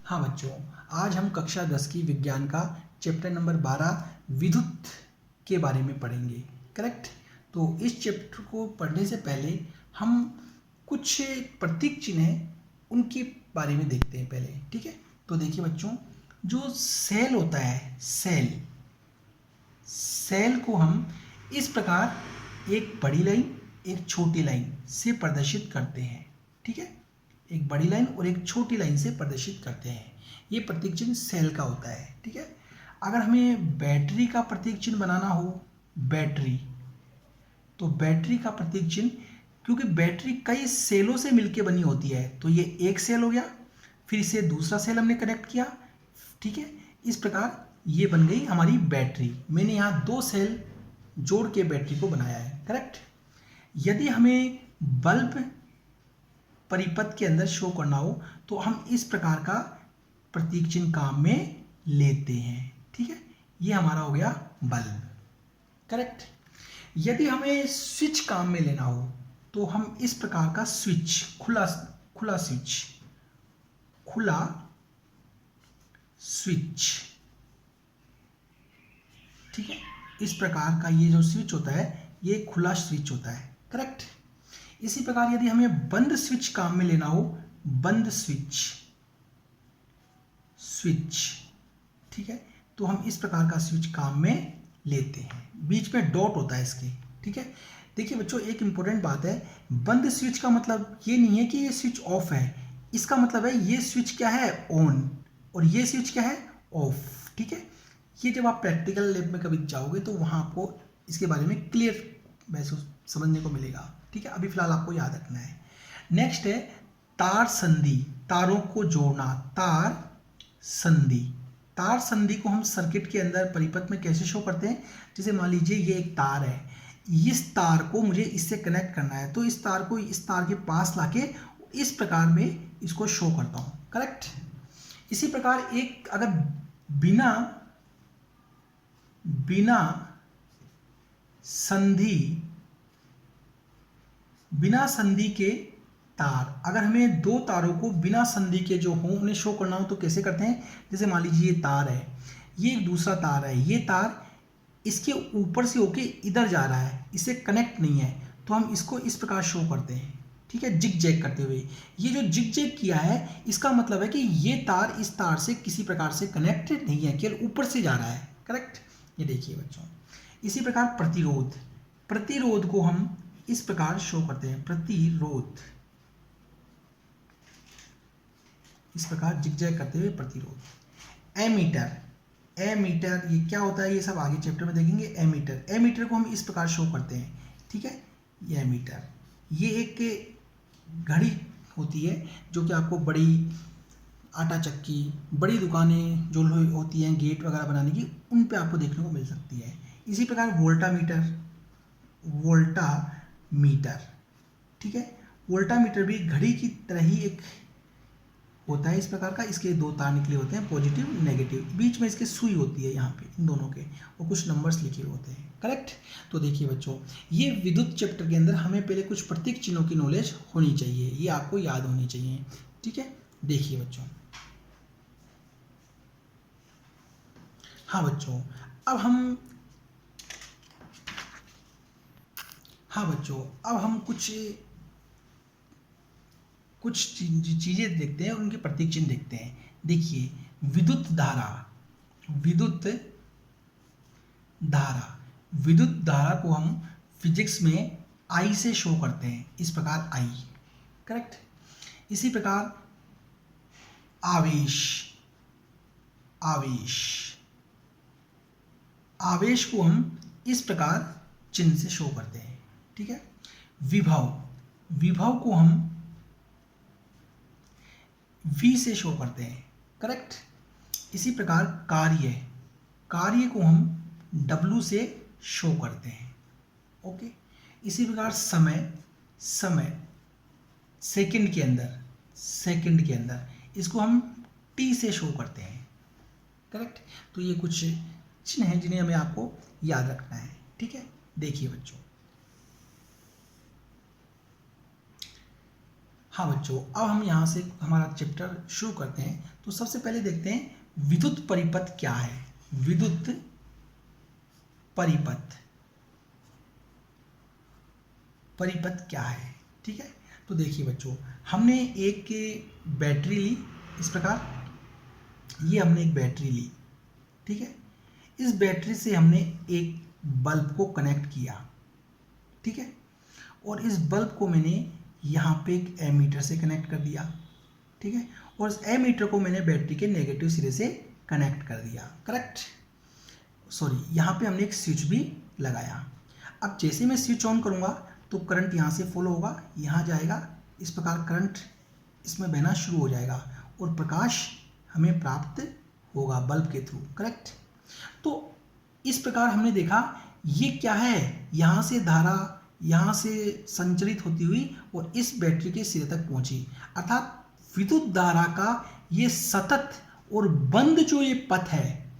हाँ बच्चों, आज हम कक्षा 10 की विज्ञान का चैप्टर नंबर 12 विद्युत के बारे में पढ़ेंगे। करेक्ट। तो इस चैप्टर को पढ़ने से पहले हम कुछ प्रतीक चिन्ह हैं उनके बारे में देखते हैं पहले। ठीक है। तो देखिए बच्चों, जो सेल होता है, सेल को हम इस प्रकार एक बड़ी लाइन एक छोटी लाइन से प्रदर्शित करते हैं। ठीक है। एक बड़ी लाइन और एक छोटी लाइन से प्रदर्शित करते हैं। ये प्रतीक चिन्ह सेल का होता है। ठीक है। अगर हमें बैटरी का प्रतीक चिन्ह बनाना हो, बैटरी, तो बैटरी का प्रतीक चिन्ह, क्योंकि बैटरी कई सेलों से मिलकर बनी होती है, तो ये एक सेल हो गया, फिर इसे दूसरा सेल हमने कनेक्ट किया। ठीक है। इस प्रकार ये बन गई हमारी बैटरी। मैंने यहाँ दो सेल जोड़ के बैटरी को बनाया है। करेक्ट। यदि हमें बल्ब परिपथ के अंदर शो करना हो तो हम इस प्रकार का प्रतीक चिन्ह काम में लेते हैं। ठीक है। ये हमारा हो गया बल्ब। करेक्ट। यदि हमें स्विच काम में लेना हो तो हम इस प्रकार का स्विच, खुला खुला स्विच, खुला स्विच, ठीक है, इस प्रकार का ये जो स्विच होता है ये खुला स्विच होता है। करेक्ट। इसी प्रकार यदि हमें बंद स्विच काम में लेना हो, बंद स्विच, स्विच, ठीक है, तो हम इस प्रकार का स्विच काम में लेते हैं। बीच में डॉट होता है इसके। ठीक है। देखिए बच्चों, एक इंपॉर्टेंट बात है, बंद स्विच का मतलब ये नहीं है कि ये स्विच ऑफ है, इसका मतलब है ये स्विच क्या है, ऑन, और ये स्विच क्या है, ऑफ। ठीक है। ये जब आप प्रैक्टिकल लैब में कभी जाओगे तो वहाँ आपको इसके बारे में क्लियर महसूस समझने को मिलेगा। ठीक है। अभी फिलहाल आपको याद रखना है। नेक्स्ट है तार संधि, तारों को जोड़ना, तार संधि। तार संधि को हम सर्किट के अंदर परिपथ में कैसे शो करते हैं, जैसे मान लीजिए ये एक तार है, इस तार को मुझे इससे कनेक्ट करना है, तो इस तार को इस तार के पास लाके इस प्रकार में इसको शो करता हूँ। करेक्ट। इसी प्रकार एक अगर बिना बिना संधि के तार, अगर हमें दो तारों को बिना संधि के जो हों उन्हें शो करना हो तो कैसे करते हैं, जैसे मान लीजिए ये तार है, ये एक दूसरा तार है, ये तार इसके ऊपर से होके इधर जा रहा है, इसे कनेक्ट नहीं है, तो हम इसको इस प्रकार शो करते हैं। ठीक है। जिग जैग करते हुए। ये जो जिग जैग किया है इसका मतलब है कि ये तार इस तार से किसी प्रकार से कनेक्टेड नहीं है, केवल ऊपर से जा रहा है। करेक्ट। ये देखिए बच्चों। इसी प्रकार प्रतिरोध, प्रतिरोध को हम इस प्रकार शो करते हैं, प्रतिरोध, इस प्रकार जिगजैग करते हुए प्रतिरोध। एमीटर, एमीटर ये क्या होता है, ये सब आगे चैप्टर में देखेंगे। एमीटर, एमीटर को हम इस प्रकार शो करते हैं। ठीक है। ये एमीटर, ये एक घड़ी होती है जो कि आपको बड़ी आटा चक्की, बड़ी दुकानें जो होती हैं गेट वगैरह बनाने की, उन पे आपको देखने को मिल सकती है। इसी प्रकार वोल्टामीटर, वोल्टामीटर, ठीक है, वोल्टामीटर भी घड़ी की तरह ही एक होता है इस प्रकार का। इसके दो तार निकले होते हैं, पॉजिटिव नेगेटिव, बीच में इसके सुई होती है यहाँ पे, इन दोनों के, और कुछ नंबर्स लिखे होते हैं। करेक्ट। तो देखिए बच्चों, ये विद्युत चैप्टर के अंदर हमें पहले कुछ प्रतीक चिन्हों की नॉलेज होनी चाहिए, ये आपको याद होनी चाहिए। ठीक है। देखिए बच्चों, हाँ बच्चों, अब हम कुछ चीज़ें देखते हैं और उनके प्रतीक चिन्ह देखते हैं। देखिए विद्युत धारा, विद्युत धारा, विद्युत धारा को हम फिजिक्स में आई से शो करते हैं, इस प्रकार आई। करेक्ट। इसी प्रकार आवेश, आवेश, आवेश को हम इस प्रकार चिन्ह से शो करते हैं। ठीक है। विभव, विभव को हम V से शो करते हैं। करेक्ट। इसी प्रकार कार्य, कार्य को हम W से शो करते हैं। ओके। इसी प्रकार समय, समय सेकंड के अंदर, सेकंड के अंदर, इसको हम T से शो करते हैं। करेक्ट। तो ये कुछ चिन्ह हैं जिन्हें हमें आपको याद रखना है। ठीक है। देखिए बच्चों, हाँ बच्चों, अब हम यहाँ से हमारा चैप्टर शुरू करते हैं। तो सबसे पहले देखते हैं विद्युत परिपथ क्या है। विद्युत परिपथ, परिपथ क्या है, ठीक है। तो देखिए बच्चों, हमने एक बैटरी ली इस प्रकार, ये हमने एक बैटरी ली, ठीक है। इस बैटरी से हमने एक बल्ब को कनेक्ट किया, ठीक है, और इस बल्ब को मैंने यहाँ पे एक एमीटर से कनेक्ट कर दिया, ठीक है, और इस एमीटर को मैंने बैटरी के नेगेटिव सिरे से कनेक्ट कर दिया, करेक्ट। सॉरी, यहाँ पे हमने एक स्विच भी लगाया। अब जैसे मैं स्विच ऑन करूँगा तो करंट यहाँ से फॉलो होगा, यहाँ जाएगा, इस प्रकार करंट इसमें बहना शुरू हो जाएगा और प्रकाश हमें प्राप्त होगा बल्ब के थ्रू, करेक्ट। तो इस प्रकार हमने देखा ये क्या है, यहाँ से धारा यहाँ से संचरित होती हुई और इस बैटरी के सिरे तक पहुंची, अर्थात विद्युत धारा का ये सतत और बंद जो ये पथ है,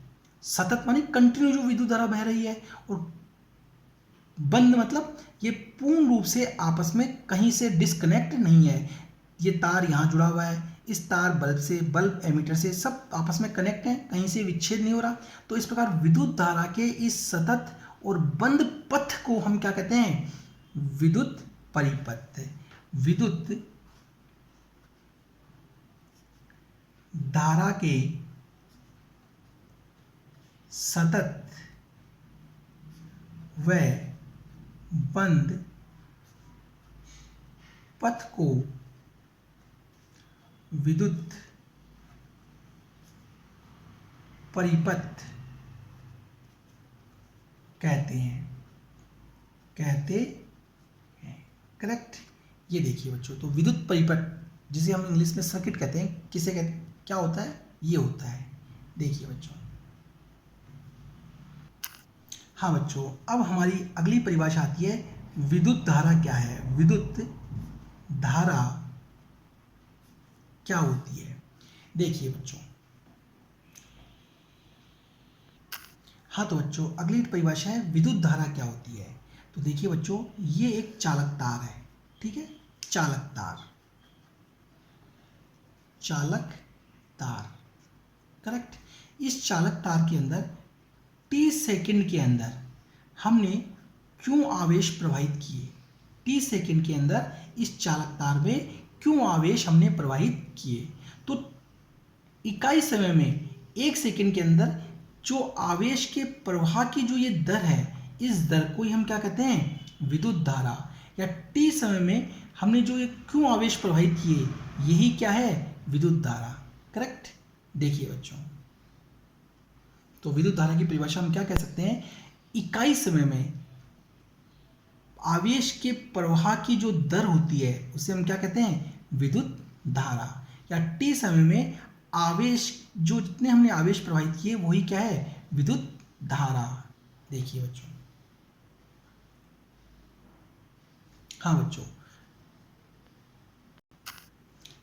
सतत माने कंटिन्यू जो विद्युत धारा बह रही है, और बंद मतलब ये पूर्ण रूप से आपस में कहीं से डिस्कनेक्ट नहीं है। ये तार यहाँ जुड़ा हुआ है, इस तार बल्ब से, बल्ब एमीटर से, सब आपस में कनेक्ट हैं, कहीं से विच्छेद नहीं हो रहा। तो इस प्रकार विद्युत धारा के इस सतत और बंद पथ को हम क्या कहते हैं, विद्युत परिपथ। विद्युत धारा के सतत व बंद पथ को विद्युत परिपथ कहते हैं, करेक्ट। ये देखिए बच्चों, तो विद्युत परिपथ जिसे हम इंग्लिश में सर्किट कहते हैं, किसे कहते हैं, क्या होता है, ये होता है। देखिए बच्चों, हाँ बच्चों, अब हमारी अगली परिभाषा आती है विद्युत धारा क्या है। विद्युत धारा क्या होती है, देखिए बच्चों। हाँ तो बच्चों, अगली परिभाषा है विद्युत धारा क्या होती है। तो देखिए बच्चों, ये एक चालक तार है, ठीक है, चालक तार, चालक तार, करेक्ट। इस चालक तार के अंदर t सेकंड के अंदर हमने क्यों आवेश प्रवाहित किए, t सेकंड के अंदर इस चालक तार में क्यों आवेश हमने प्रवाहित किए। तो इकाई समय में 1 सेकंड के अंदर जो आवेश के प्रवाह की जो ये दर है, इस दर को ही हम क्या कहते हैं, विद्युत धारा। या t समय में हमने जो ये क्यों आवेश प्रवाहित किए, यही क्या है, विद्युत धारा, करेक्ट। देखिए बच्चों, तो विद्युत धारा की परिभाषा हम क्या कह सकते हैं, इकाई समय में आवेश के प्रवाह की जो दर होती है उसे हम क्या कहते हैं, विद्युत धारा। या t समय में आवेश जो जितने हमने आवेश प्रवाहित किए वही क्या है, विद्युत धारा। देखिए बच्चों, हाँ बच्चों,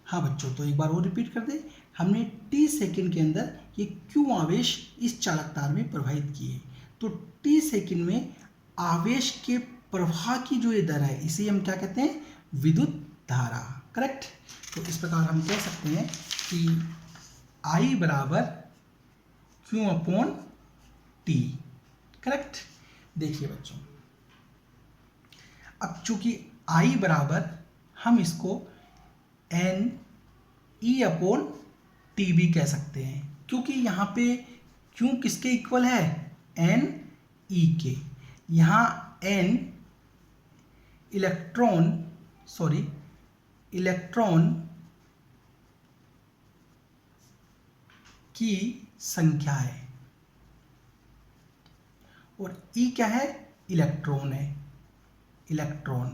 हाँ बच्चों, तो एक बार और रिपीट कर दे। हमने t सेकंड के अंदर ये क्यों आवेश इस चालक तार में प्रवाहित किए। तो t सेकंड में आवेश के प्रवाह की जो ये दर है, इसे हम क्या कहते हैं, विद्युत धारा, करेक्ट। तो इस प्रकार हम कह सकते हैं कि I बराबर Q अपॉन T, करेक्ट। देखिए बच्चों, अब चूंकि I बराबर हम इसको N E अपॉन T भी कह सकते हैं, क्योंकि यहाँ पे Q किसके इक्वल है, N E के। यहाँ N इलेक्ट्रॉन की संख्या है और E क्या है, इलेक्ट्रॉन है, इलेक्ट्रॉन,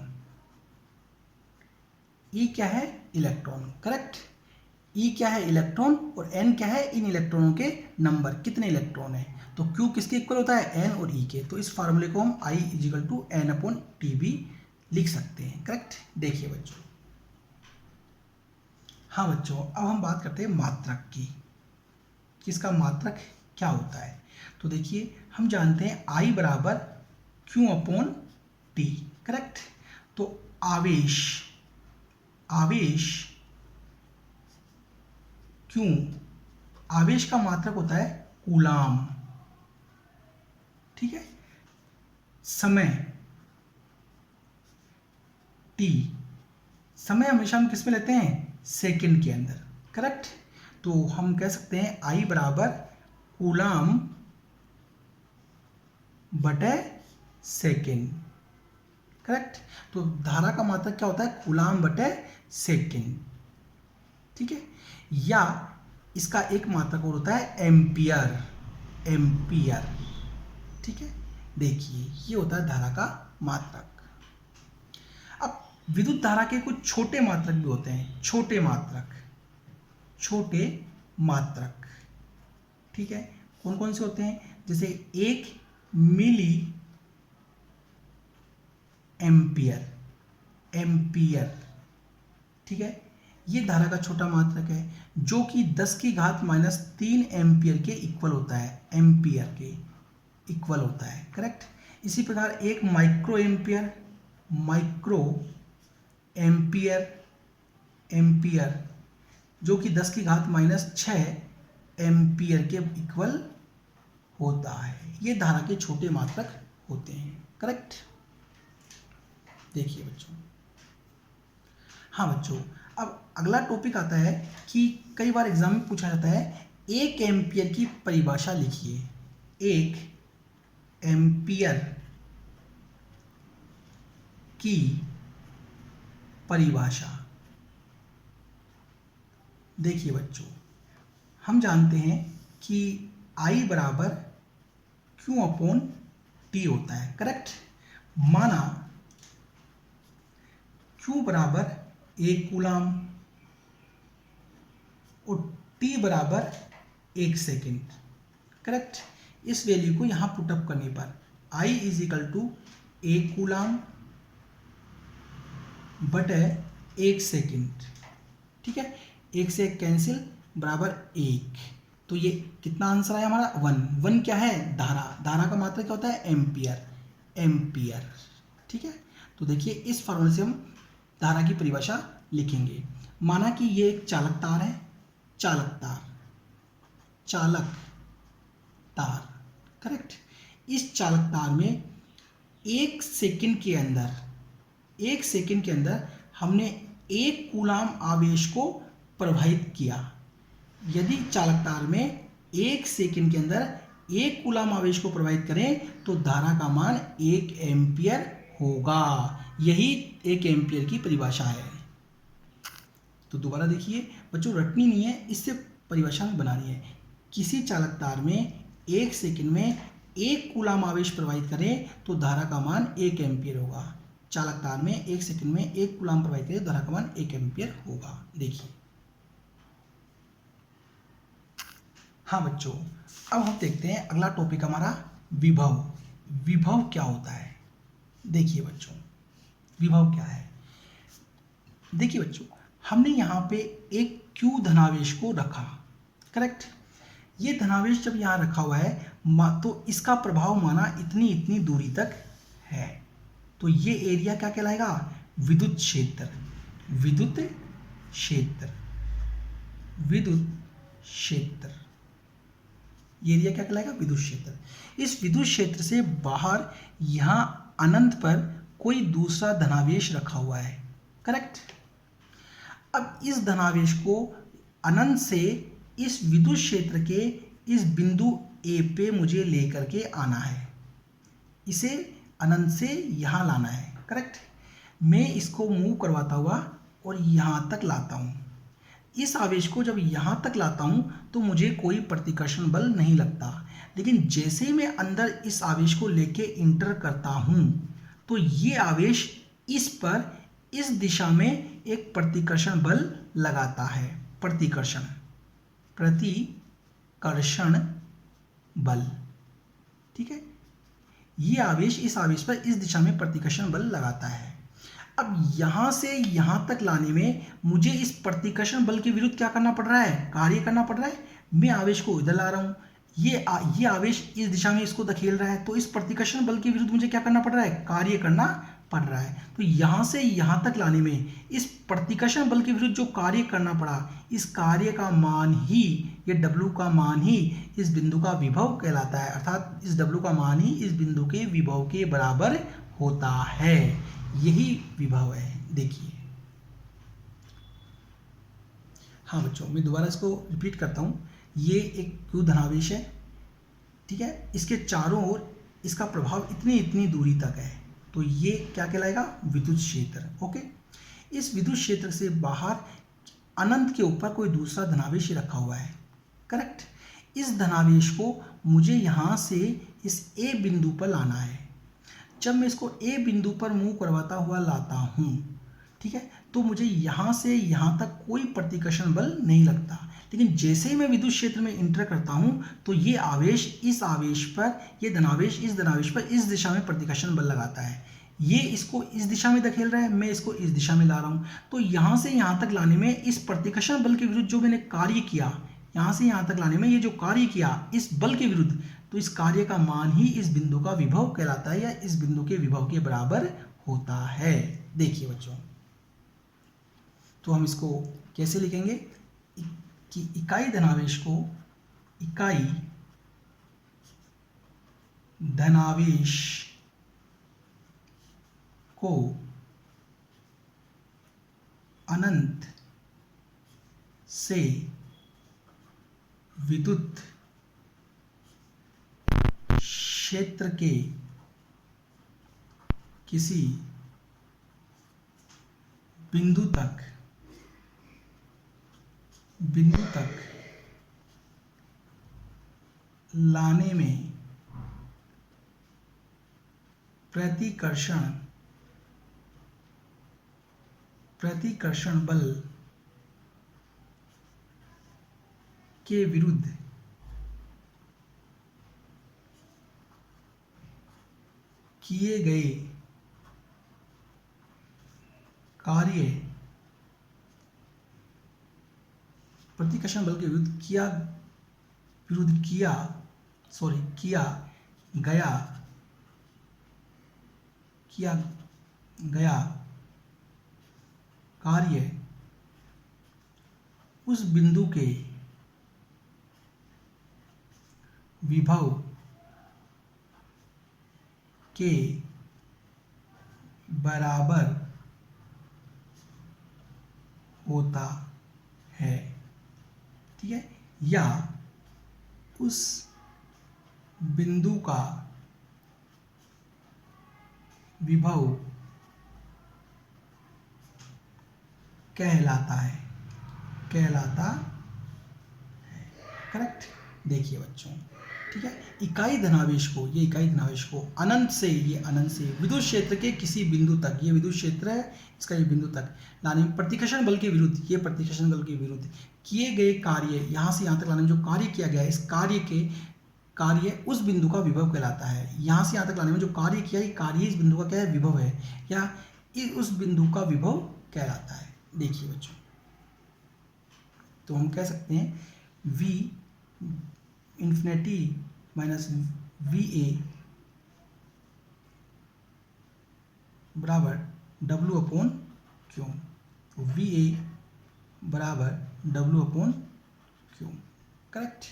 E क्या है, इलेक्ट्रॉन, करेक्ट। E क्या है, इलेक्ट्रॉन, और N क्या है, इन इलेक्ट्रॉनों के नंबर, कितने इलेक्ट्रॉन है। तो Q किसके इक्वल होता है, N और E के। तो इस फार्मूले को हम I is equal to N upon T भी लिख सकते हैं, करेक्ट। देखिए बच्चों, हाँ बच्चों, अब हम बात करते हैं मात्रक की, किसका मात्रक क्या होता है। तो देखिए, हम जानते हैं I बराबर Q अपॉन T, करेक्ट। तो आवेश आवेश क्यों, आवेश का मात्रक होता है कूलाम, ठीक है। समय टी, समय हमेशा हम किस में लेते हैं, सेकंड के अंदर, करेक्ट। तो हम कह सकते हैं आई बराबर कूलाम बटे सेकंड, करेक्ट। तो धारा का मात्रक क्या होता है, कूलाम बटे सेकंड, ठीक है। या इसका एक मात्रक और होता है एम्पियर, एम्पियर, ठीक है। देखिए ये होता है धारा का मात्रक। अब विद्युत धारा के कुछ छोटे मात्रक भी होते हैं, छोटे मात्रक, छोटे मात्रक, ठीक है। कौन कौन से होते हैं, जैसे 1 मिली एम्पियर, एम्पियर, ठीक है। ये धारा का छोटा मात्रक है जो कि 10 की घात -3 एम्पियर के इक्वल होता है, एम्पियर के इक्वल होता है, करेक्ट। इसी प्रकार एक micro ampere, micro ampere, ampere जो कि 10 की घात -6 एम्पियर के इक्वल होता है। ये धारा के छोटे मात्रक होते हैं, करेक्ट। देखिए बच्चों, हाँ बच्चों, अब अगला टॉपिक आता है कि कई बार एग्जाम में पूछा जाता है 1 एम्पियर की परिभाषा लिखिए, 1 एम्पियर की परिभाषा। देखिए बच्चों, हम जानते हैं कि I बराबर Q अपॉन T होता है, करेक्ट। माना Q बराबर 1 कूलाम और T बराबर 1 सेकेंड, करेक्ट। इस वैल्यू को यहां पुटअप करने पर I is equal to 1 coulomb बटे 1 सेकेंड, ठीक है। 1 से 1 कैंसिल, बराबर 1। तो ये कितना आंसर आया हमारा, 1। 1 क्या है, धारा, धारा का मात्रक क्या होता है, एम्पियर, एम्पियर, ठीक है। तो देखिए इस फॉर्मूले से हम धारा की परिभाषा लिखेंगे। माना कि ये एक चालक तार है, चालक तार, चालक तार, करेक्ट। इस चालक तार में 1 सेकंड के अंदर, 1 सेकंड के अंदर हमने 1 कूलाम आवेश को प्रवाहित किया। यदि चालक तार में 1 सेकंड के अंदर 1 कूलाम आवेश को प्रवाहित करें तो धारा का मान 1 एम्पियर होगा। यही 1 एम्पियर की परिभाषा है। तो दोबारा देखिए बच्चों, रटनी नहीं है, इससे परिभाषा में बनानी है। किसी चालक तार में 1 सेकंड में 1 कूलाम आवेश प्रवाहित करें तो धारा का मान 1 एम्पियर होगा। चालक तार में 1 सेकंड में 1 कूलाम प्रवाहित करें तो धारा का मान 1 एम्पियर होगा। देखिए, हाँ बच्चों, अब हम देखते हैं अगला टॉपिक हमारा विभव। विभव क्या होता है, देखिए बच्चों, विभव क्या है। देखिए बच्चों, हमने यहाँ पे एक Q धनावेश को रखा, करेक्ट। ये धनावेश जब यहाँ रखा हुआ है तो इसका प्रभाव माना इतनी इतनी दूरी तक है, तो ये एरिया क्या कहलाएगा, विद्युत क्षेत्र, विद्युत क्षेत्र, विद्युत क्षेत्र। ये एरिया क्या कहलाएगा, विद्युत क्षेत्र। इस विद्युत क्षेत्र से बाहर यहाँ अनंत पर कोई दूसरा धनावेश रखा हुआ है, करेक्ट। अब इस धनावेश को अनंत से इस विद्युत क्षेत्र के इस बिंदु A पे मुझे लेकर के आना है, इसे अनंत से यहाँ लाना है, करेक्ट। मैं इसको मूव करवाता हुआ और यहाँ तक लाता हूँ। इस आवेश को जब यहाँ तक लाता हूँ तो मुझे कोई प्रतिकर्षण बल नहीं लगता, लेकिन जैसे ही मैं अंदर इस आवेश को लेके इंटर करता हूँ तो ये आवेश इस पर इस दिशा में एक प्रतिकर्षण बल लगाता है, प्रतिकर्षण, प्रतिकर्षण बल, ठीक है। ये आवेश इस आवेश पर इस दिशा में प्रतिकर्षण बल लगाता है। अब यहाँ से यहाँ तक लाने में मुझे इस प्रतिकर्षण बल के विरुद्ध क्या करना पड़ रहा है, कार्य करना पड़ रहा है। मैं आवेश को इधर ला रहा हूँ, ये आवेश इस दिशा में इसको धकेल रहा है, तो इस प्रतिकर्षण बल के विरुद्ध मुझे क्या करना पड़ रहा है, कार्य करना पड़ रहा है। तो यहाँ से यहाँ तक लाने में इस प्रतिकर्षण बल के विरुद्ध जो कार्य करना पड़ा, इस कार्य का मान ही, ये W का मान ही इस बिंदु का विभव कहलाता है, अर्थात इस W का मान ही इस बिंदु के विभव के बराबर होता है। यही विभव है। देखिए, हाँ बच्चों, मैं दोबारा इसको रिपीट करता हूँ। ये एक q धनावेश है, ठीक है। इसके चारों ओर इसका प्रभाव इतनी इतनी दूरी तक है, तो ये क्या कहलाएगा? विद्युत क्षेत्र। ओके, इस विद्युत क्षेत्र से बाहर अनंत के ऊपर कोई दूसरा धनावेश रखा हुआ है, करेक्ट। इस धनावेश को मुझे यहाँ से इस ए बिंदु पर लाना है। जब मैं इसको ए बिंदु पर मूव करवाता हुआ लाता हूँ, ठीक है, तो मुझे यहाँ से यहाँ तक कोई प्रतिकर्षण बल नहीं लगता। लेकिन जैसे ही मैं विद्युत क्षेत्र में इंटर करता हूँ, तो ये आवेश इस आवेश पर, ये धनावेश इस धनावेश पर इस दिशा में प्रतिकर्षण बल लगाता है। ये इसको इस दिशा में धकेल रहा है, मैं इसको इस दिशा में ला रहा हूँ। तो यहाँ से यहाँ तक लाने में इस प्रतिकर्षण बल के विरुद्ध जो मैंने कार्य किया, यहाँ से यहाँ तक लाने में ये जो कार्य किया इस बल के विरुद्ध, तो इस कार्य का मान ही इस बिंदु का विभव कहलाता है, या इस बिंदु के विभव के बराबर होता है। देखिए बच्चों, तो हम इसको कैसे लिखेंगे कि इकाई धनावेश को, इकाई धनावेश को अनंत से विद्युत क्षेत्र के किसी बिंदु तक लाने में प्रतिकर्षण बल के विरुद्ध किए गए कार्य, प्रतिकर्षण बल के विरुद्ध किया गया कार्य उस बिंदु के विभव के बराबर होता है, ठीक है, या उस बिंदु का विभव कहलाता है, करेक्ट। देखिए बच्चों, ठीक है, इकाई धनावेश को, ये इकाई धनावेश को अनंत से विद्युत क्षेत्र के किसी बिंदु तक, ये विद्युत क्षेत्र है, इसका ये बिंदु तक लाने में प्रतिकर्षण बल के विरुद्ध, ये प्रतिकर्षण बल के विरुद्ध किए गए कार्य, यहाँ से यहाँ तक लाने में जो कार्य किया गया है, इस कार्य उस बिंदु का विभव कहलाता है। यहाँ से यहाँ तक लाने में जो कार्य किया है, कार्य इस बिंदु का क्या है? विभव है, या उस बिंदु का विभव कहलाता है। देखिए बच्चों, तो हम कह सकते हैं V इन्फिनिटी माइनस VA बराबर W अपॉन Q, तो VA बराबर W अपॉन Q, करेक्ट।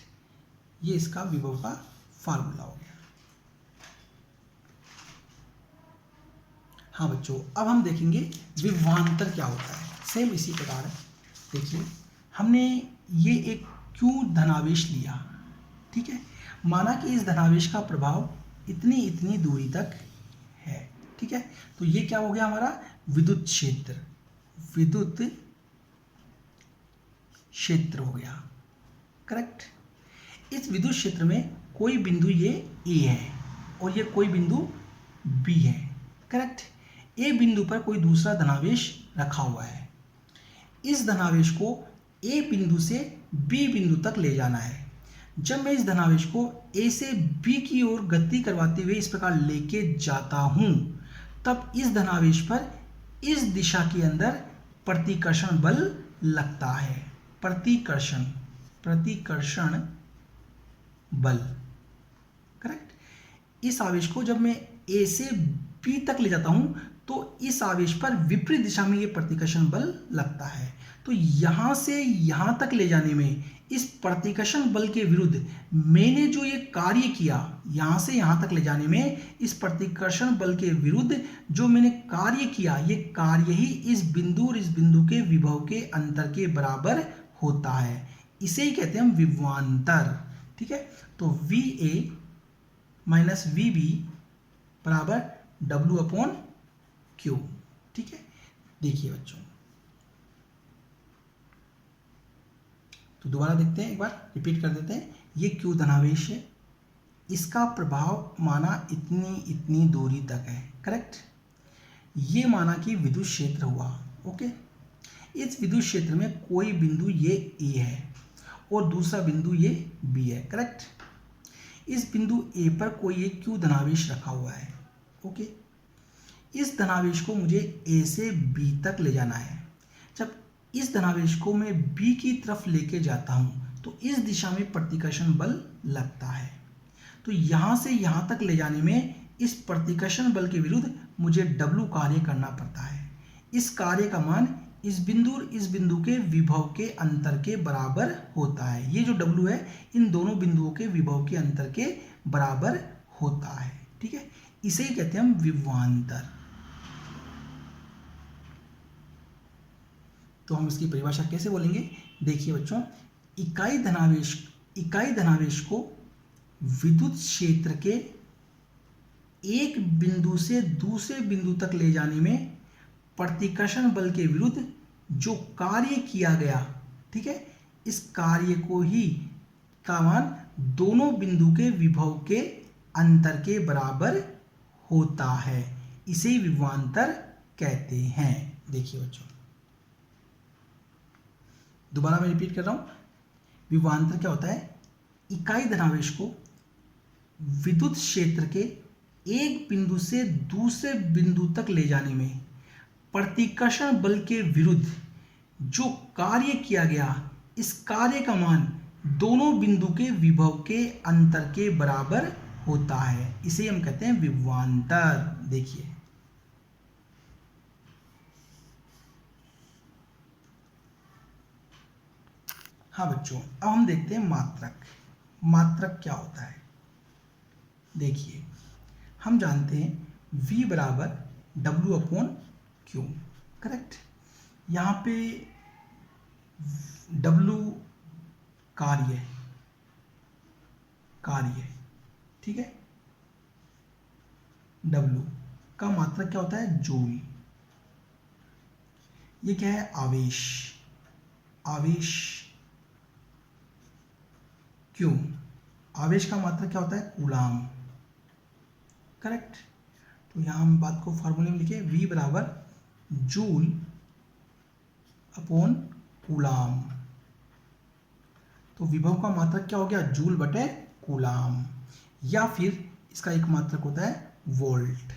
ये इसका विभव का फार्मूला हो गया। हाँ बच्चों, अब हम देखेंगे विभवांतर क्या होता है। सेम इसी प्रकार है। देखिए, हमने ये एक Q धनावेश लिया, ठीक है, माना कि इस धनावेश का प्रभाव इतनी इतनी दूरी तक है, ठीक है, तो ये क्या हो गया हमारा? विद्युत क्षेत्र हो गया, करेक्ट। इस विद्युत क्षेत्र में कोई बिंदु ये A है और ये कोई बिंदु B है, करेक्ट। A बिंदु पर कोई दूसरा धनावेश रखा हुआ है। इस धनावेश को A बिंदु से B बिंदु तक ले जाना है। जब मैं इस धनावेश को A से B की ओर गति करवाते हुए इस प्रकार लेके जाता हूं, तब इस धनावेश पर इस दिशा के अंदर प्रतिकर्षण बल लगता है। प्रतिकर्षण बल, करेक्ट। इस आवेश को जब मैं A से B तक ले जाता हूं, तो इस आवेश पर विपरीत दिशा में ये प्रतिकर्षण बल लगता है। तो यहाँ से यहाँ तक ले जाने में इस प्रतिकर्षण बल के विरुद्ध मैंने जो ये कार्य किया, यहाँ से यहाँ तक ले जाने में इस प्रतिकर्षण बल के विरुद्ध जो मैंने कार्य किया, ये कार्य ही इस बिंदु और इस बिंदु के विभव के अंतर के बराबर होता है। इसे ही कहते हैं हम विभवांतर। ठीक है, तो V A minus V B बराबर डब्ल्यू अपॉन क्यू। ठीक है, देखिए बच्चों, तो दोबारा देखते हैं, एक बार रिपीट कर देते हैं। ये क्यू धनावेश है, इसका प्रभाव माना इतनी इतनी दूरी तक है, करेक्ट। ये माना कि विद्युत क्षेत्र हुआ, ओके। इस विद्युत क्षेत्र में कोई बिंदु ये ए है और दूसरा बिंदु ये बी है, करेक्ट। इस बिंदु ए पर कोई एक क्यू धनावेश रखा हुआ है, ओके। इस धनावेश को मुझे ए से बी तक ले जाना है। जब इस धनावेश को मैं बी की तरफ लेके जाता हूं तो इस दिशा में प्रतिकर्षण बल लगता है। तो यहां से यहां तक ले जाने में इस प्रतिकर्षण बल के विरुद्ध मुझे W कार्य करना पड़ता है। इस कार्य का मान इस बिंदु और इस बिंदु के विभव के अंतर के बराबर होता है। ये जो W है इन दोनों बिंदुओं के विभव के अंतर के बराबर होता है। ठीक है, इसे ही कहते हैं हम विभवांतर। तो हम इसकी परिभाषा कैसे बोलेंगे? देखिए बच्चों, इकाई धनावेश को विद्युत क्षेत्र के एक बिंदु से दूसरे बिंदु तक ले जाने में प्रतिकर्षण बल के विरुद्ध जो कार्य किया गया, ठीक है, इस कार्य को ही का मान दोनों बिंदु के विभव के अंतर के बराबर होता है। इसे ही विभवांतर कहते हैं। देखिए बच्चों, दोबारा मैं रिपीट कर रहा हूं, विभवांतर क्या होता है? इकाई धनावेश को विद्युत क्षेत्र के एक बिंदु से दूसरे बिंदु तक ले जाने में प्रतिकर्षण बल के विरुद्ध जो कार्य किया गया, इस कार्य का मान दोनों बिंदु के विभव के अंतर के बराबर होता है। इसे हम कहते हैं विभवांतर। देखिए, हाँ बच्चों, अब हम देखते हैं मात्रक। मात्रक क्या होता है? देखिए, हम जानते हैं V बराबर W अपॉन क्यू, करेक्ट। यहाँ पे W कार्य, ठीक है। W का मात्रक क्या होता है? जूल। ये क्या है? आवेश। क्यों? आवेश का मात्रक क्या होता है? Coulomb, correct. तो यहां हम बात को फॉर्मूले में लिखे, V बराबर जूल अपॉन कूलाम। तो विभव का मात्रक क्या हो गया? जूल बटे कूलाम। या फिर इसका एक मात्रक होता है वोल्ट,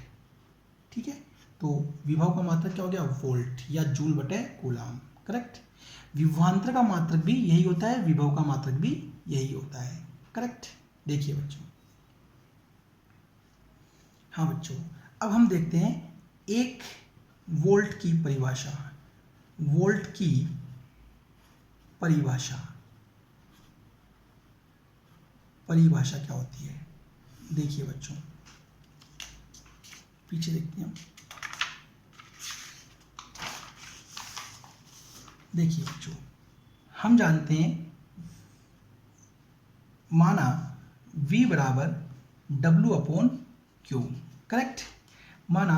ठीक है। तो विभव का मात्रक क्या हो गया? वोल्ट या जूल बटे कूलाम, करेक्ट। विभवांतर का मात्रक भी यही होता है, विभव का मात्रक भी यही होता है, करेक्ट। देखिए बच्चों, हाँ बच्चों, अब हम देखते हैं एक वोल्ट की परिभाषा। वोल्ट की परिभाषा क्या होती है? देखिए बच्चों, पीछे देखते हैं। देखिए बच्चों, हम जानते हैं, माना V बराबर W अपॉन क्यू, करेक्ट। माना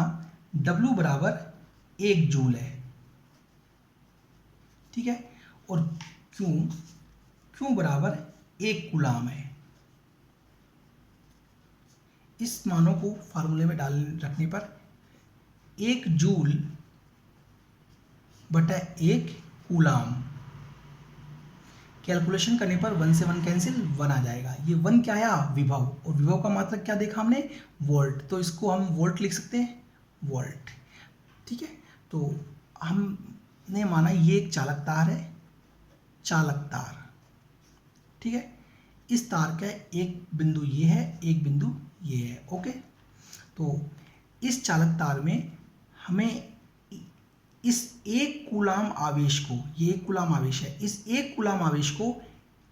W बराबर 1 जूल है, ठीक है, और Q बराबर 1 कूलाम है। इस मानों को फार्मूले में डाल रखने पर 1 जूल बटा 1 कूलाम, कैलकुलेशन करने पर 1 से 1 कैंसिल, 1 आ जाएगा। ये 1 क्या है? विभव। और विभव का मात्रक क्या देखा हमने? वोल्ट। तो इसको हम वोल्ट लिख सकते हैं, वोल्ट, ठीक है। तो हमने माना ये एक चालक तार है, ठीक है। इस तार का एक बिंदु ये है, एक बिंदु ये है, ओके। तो इस चालक तार में हमें इस एक कूलाम आवेश को, ये एक कूलाम आवेश है, इस एक कूलाम आवेश को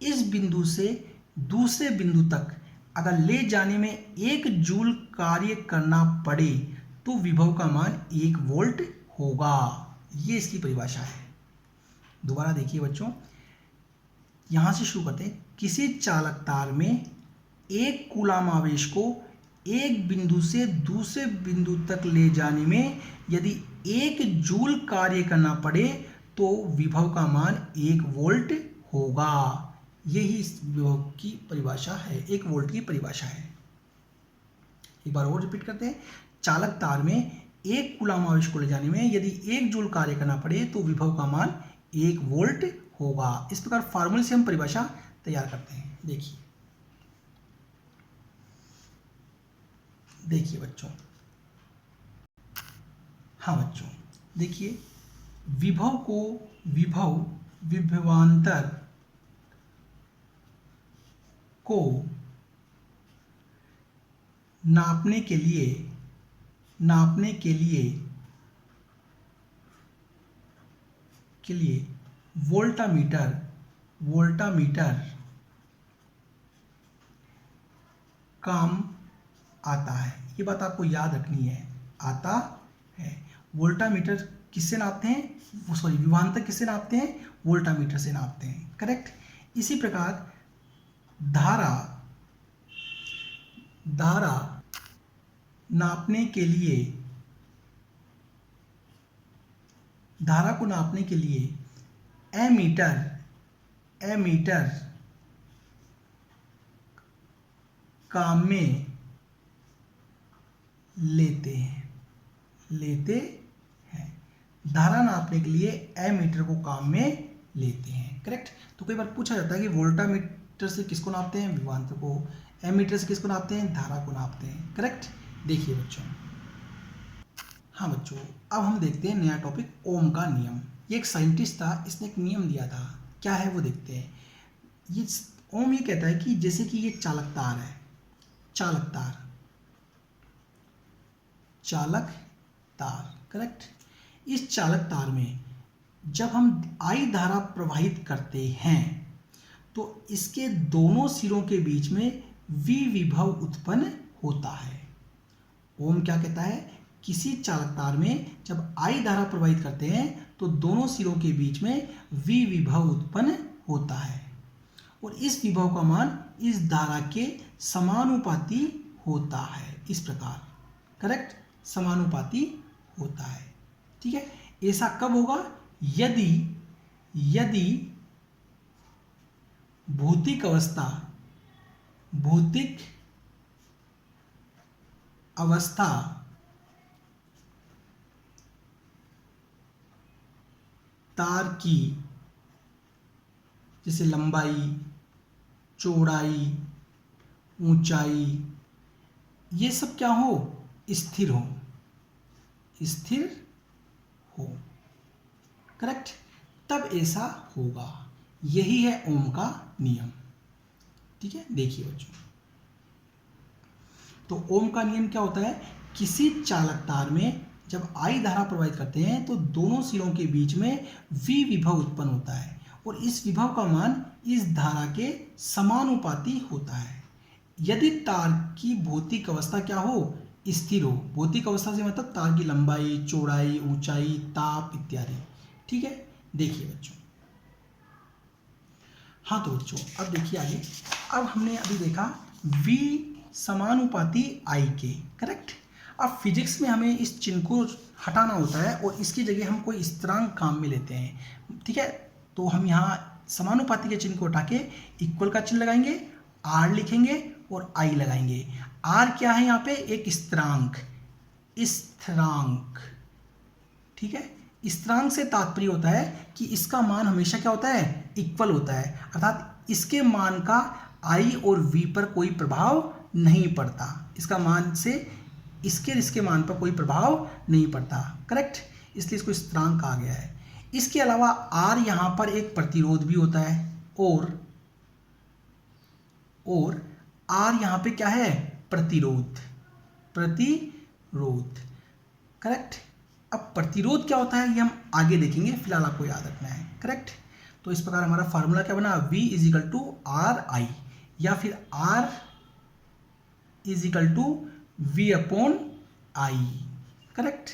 इस बिंदु से दूसरे बिंदु तक अगर ले जाने में 1 जूल कार्य करना पड़े तो विभव का मान 1 वोल्ट होगा। ये इसकी परिभाषा है। दोबारा देखिए बच्चों, यहां से शुरू करते हैं। किसी चालक तार में एक कूलाम आवेश को एक बिंदु से दूसरे बिंदु तक ले जाने में यदि 1 जूल कार्य करना पड़े तो विभव का मान 1 वोल्ट होगा। यही इस विभव की परिभाषा है, 1 वोल्ट की परिभाषा है। एक बार और रिपीट करते हैं। चालक तार में एक कूलाम आवेश को ले जाने में यदि 1 जूल कार्य करना पड़े तो विभव का मान 1 वोल्ट होगा। इस प्रकार फार्मूले से हम परिभाषा तैयार करते हैं। देखिए बच्चों, हाँ बच्चों, देखिए विभव को विभवांतर को नापने के लिए वोल्टामीटर काम आता है। ये बात आपको याद रखनी है, आता है। वोल्टामीटर किससे नापते हैं? सॉरी, विभवांतर किससे नापते हैं? वोल्टामीटर से नापते हैं। करेक्ट। इसी प्रकार धारा नापने के लिए, धारा को नापने के लिए एमीटर काम में लेते हैं। धारा नापने के लिए एमीटर को काम में लेते हैं। करेक्ट। तो कई बार पूछा जाता है कि वोल्टामीटर से किसको नापते हैं? विभवांतर को। एमीटर से किसको नापते हैं? धारा को नापते हैं। करेक्ट। देखिए बच्चों, हाँ बच्चों, अब हम देखते हैं नया टॉपिक, ओम का नियम। ये एक साइंटिस्ट था, इसने एक नियम दिया था। क्या है वो देखते हैं। ये ओम ये कहता है कि जैसे कि ये चालक तार है, चालक तार। करेक्ट। इस चालक तार में जब हम आई धारा प्रवाहित करते हैं तो इसके दोनों सिरों के बीच में विभव उत्पन्न होता है। ओम क्या कहता है? किसी चालक तार में जब आई धारा प्रवाहित करते हैं तो दोनों सिरों के बीच में विभव उत्पन्न होता है और इस विभव का मान इस धारा के समानुपाती होता है। इस प्रकार, करेक्ट, समानुपाती होता है। ठीक है। ऐसा कब होगा? यदि भौतिक अवस्था तार की जैसे लंबाई, चौड़ाई, ऊंचाई, ये सब क्या हो? स्थिर हो। करेक्ट। तब ऐसा होगा। यही है ओम का नियम। ठीक है। देखिए बच्चों, तो ओम का नियम क्या होता है? किसी चालक तार में जब आई धारा प्रवाहित करते हैं तो दोनों सिरों के बीच में विभव उत्पन्न होता है और इस विभव का मान इस धारा के समानुपाती होता है। यदि तार की भौतिक अवस्था क्या हो? स्थिर हो। भौतिक अवस्था से मतलब तार की लंबाई, चौड़ाई, ऊंचाई, ताप इत्यादि। ठीक है। देखिए बच्चों, हाँ तो बच्चों अब देखिए आगे। अब हमने अभी देखा V समानुपाती I के। करेक्ट। अब फिजिक्स में हमें इस चिन्ह को हटाना होता है और इसकी जगह हम कोई स्थिरांक काम में लेते हैं। ठीक है। तो हम यहाँ समानुपाती के चिन्ह को हटा के इक्वल का चिन्ह लगाएंगे, R लिखेंगे और I लगाएंगे। R क्या है यहाँ पे? एक स्थिरांक। ठीक है। स्थिरांक से तात्पर्य होता है कि इसका मान हमेशा क्या होता है? इक्वल होता है, अर्थात इसके मान का I और V पर कोई प्रभाव नहीं पड़ता। इसका मान से इसके मान पर कोई प्रभाव नहीं पड़ता। करेक्ट। इसलिए इसको स्थिरांक कहा गया है। इसके अलावा R यहाँ पर एक प्रतिरोध भी होता है और R यहाँ पे क्या है? प्रतिरोध। करेक्ट। अब प्रतिरोध क्या होता है ये हम आगे देखेंगे, फिलहाल आपको याद रखना है। करेक्ट। तो इस प्रकार हमारा फार्मूला क्या बना, V is equal to R I, या फिर R is equal to V upon I. Correct.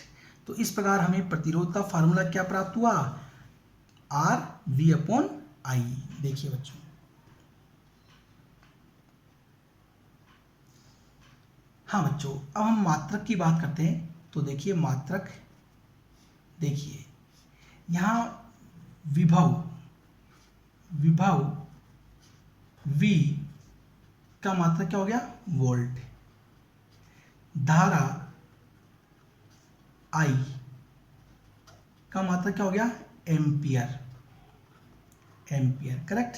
तो इस प्रकार हमें प्रतिरोध का फार्मूला क्या प्राप्त हुआ, R V अपॉन आई। देखिए बच्चों, हाँ बच्चों, अब हम मात्रक की बात करते हैं। तो देखिए मात्रक, देखिए यहाँ विभव V का मात्रक क्या हो गया, वोल्ट। धारा I का मात्रक क्या हो गया, एम्पियर। करेक्ट।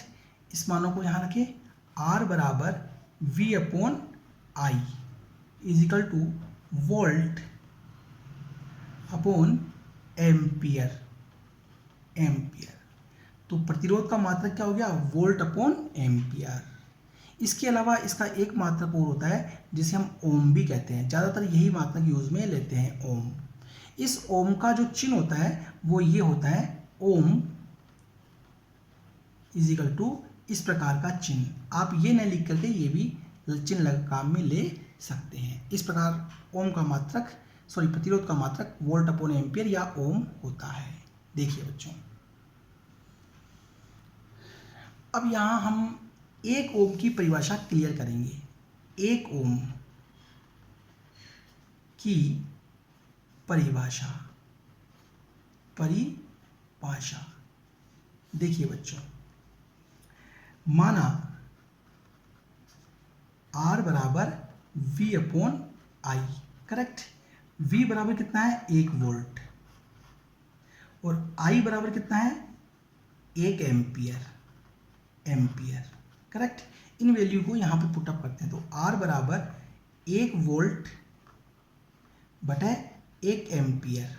इस मानों को यहां रखें, R बराबर V upon I is equal to volt upon ampere. तो प्रतिरोध का मात्रक क्या हो गया, वोल्ट अपॉन एम्पियर। इसके अलावा इसका एक मात्रक और होता है जिसे हम ओम भी कहते हैं, ज़्यादातर यही मात्रक यूज में लेते हैं, ओम। इस ओम का जो चिन्ह होता है वो ये होता है, ओम इजिकल टू इस प्रकार का चिन्ह। आप ये नहीं लिख करके ये भी चिन्ह लगा काम में ले सकते हैं। इस प्रकार ओम का मात्रक, प्रतिरोध का मात्रक वोल्ट अपॉन एम्पियर या ओम होता है। देखिए बच्चों, अब यहां हम एक ओम की परिभाषा क्लियर करेंगे। एक ओम की परिभाषा देखिए बच्चों, माना R बराबर V upon I. Correct. V बराबर कितना है, 1 वोल्ट, और I बराबर कितना है, 1 एम्पियर। करेक्ट। इन वैल्यू को यहां पे पुटअप करते हैं। तो R बराबर 1 वोल्ट बटा 1 एम्पियर,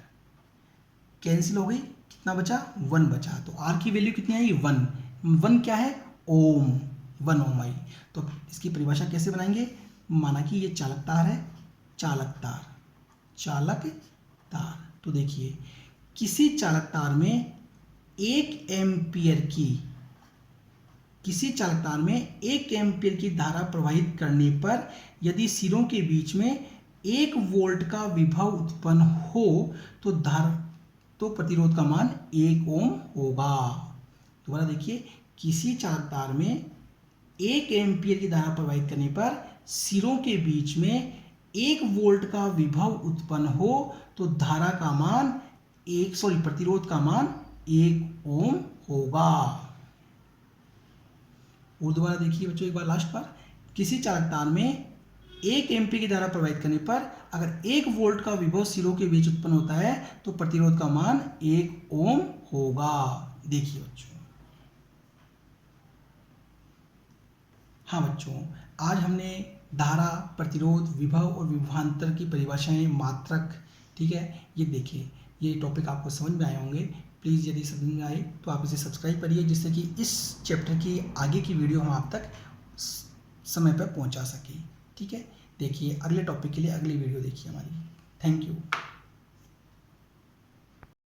कैंसिल हो गई, कितना बचा, 1 बचा। तो R की वैल्यू कितनी आई, 1 क्या है, ओम, 1 ओम आई। तो इसकी परिभाषा कैसे बनाएंगे, माना कि ये चालक तार है, चालक तार। तो देखिए, किसी चालक तार में 1 एम्पियर की धारा प्रवाहित करने पर यदि सिरों के बीच में 1 वोल्ट का विभव उत्पन्न हो तो प्रतिरोध का मान 1 ओम होगा। दोबारा देखिए, किसी चालक तार में 1 एम्पियर की धारा प्रवाहित करने पर सिरों के बीच में 1 वोल्ट का विभव उत्पन्न हो तो धारा का मान प्रतिरोध का मान 1 ओम होगा। और दोबारा देखिए बच्चों, एक बार लास्ट बार, किसी चालक तार में 1 एम्पियर की धारा प्रवाहित करने पर अगर 1 वोल्ट का विभव सिरों के बीच उत्पन्न होता है तो प्रतिरोध का मान 1 ओम होगा। देखिए बच्चों, हाँ बच्चों, आज हमने धारा, प्रतिरोध, विभव और विभवांतर की परिभाषाएं, मात्रक, ठीक है, ये देखिए, ये टॉपिक आपको समझ में आए होंगे। प्लीज़ यदि समझ में आए तो आप इसे सब्सक्राइब करिए, जिससे कि इस चैप्टर की आगे की वीडियो हम आप तक समय पर पहुंचा सकें। ठीक है, देखिए अगले टॉपिक के लिए अगली वीडियो देखिए हमारी। Thank you.